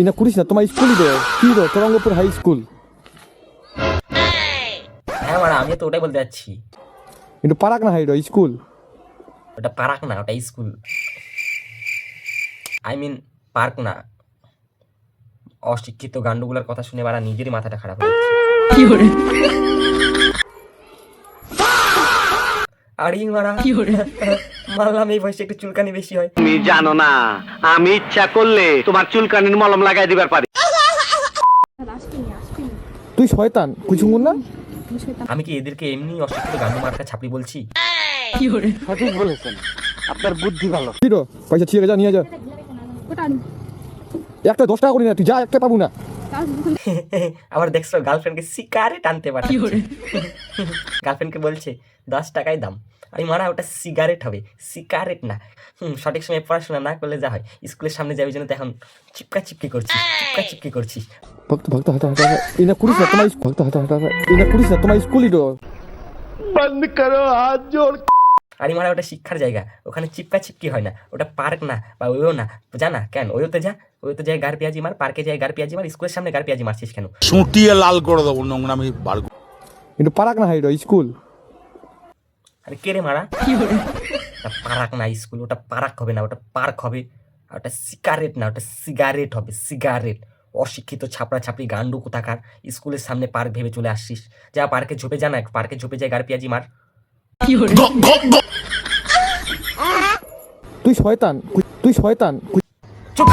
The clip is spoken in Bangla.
ইনা করিস না, তোমার স্কুলই তো কি তো তরঙ্গপুর হাই স্কুল। হ্যাঁ মারা, আমি তো ওটাই বলতে যাচ্ছি। কিন্তু পারাক না হাই স্কুল। ওটা পার্ক না, ওটা স্কুল। আই মিন পার্ক না। অশিক্ষিত গান্ডুগুলার কথা শুনে বারা নিজেরই মাথাটা খারাপ হয়ে আরে মারা মারলাম, এই বয়সে একটু চুলকানি বেশি হয়। তুমি জানো না, আমি ইচ্ছা করলে তোমার চুলকানির মলম লাগাই দিবার পারি। তুই শয়তান কুচুঙ্গুর না। আমি কি এদেরকে এমনি অশিক্ষিত গান্ডু মার্কা ছাপড়ি বলছি? সঠিক বলেছেন, আপনার বুদ্ধি ভালো। কি রে পয়সা ছিঁড়ে যা, নিয়ে যা। একটা 10 টাকা করি না, তুই যা, একটা পাবো না। আবার দেখছো গার্লফ্রেন্ডকে সিগারেট আনতে পারছে। গার্লফ্রেন্ডকে বলছে 10 টাকায় দাম। আমি মারা, ওটা সিগারেট হবে, সিগারেট না। সঠিক সময় পড়াশোনা না করলে যা হয়, স্কুলের সামনে যাওয়ার জন্য তো এখন চিপকা চিপকি করছি। ভক্ত ভক্ত হাঁটা হাঁটা ইনা করিস না, তোমার ভক্ত হাঁটা হাঁটা ইনা করিস না, তোমার স্কুলই তো। বন্ধ করো, হাত জোড়। আরে মারা, ওটা শিক্ষার জায়গা, ওখানে চিপকা চিপকি হয় না। ওটা পার্ক না, বা ওইও না, জানা কেন? ওইতে যা, ওইতে যায় গার পেঁয়াজি মার, পার্কে যায় গার পেঁয়াজি মার, স্কুলের সামনে গার পেঁয়াজি মারছিস কেন? সুটিয়ে লাল করে দেবো নোংরামি বার। কিন্তু পারাক না হাই স্কুল। আরে কে রে মারা? ওটা পার্ক না স্কুল, ওটা পার্ক হবে না, ওটা পার্ক হবে। আর ওটা সিগারেট না, ওটা সিগারেট হবে, সিগারেট। অশিক্ষিত ছাপড়া ছাপড়ি গান্ডু কোথাকার, স্কুলের সামনে পার্ক ভেবে চলে আসছিস। যা পার্কে ঝোপে যা না, পার্কে ঝোপে যায় গার পেঁয়াজি মার। তুই শয়তান, তুই শয়তান। চুপ!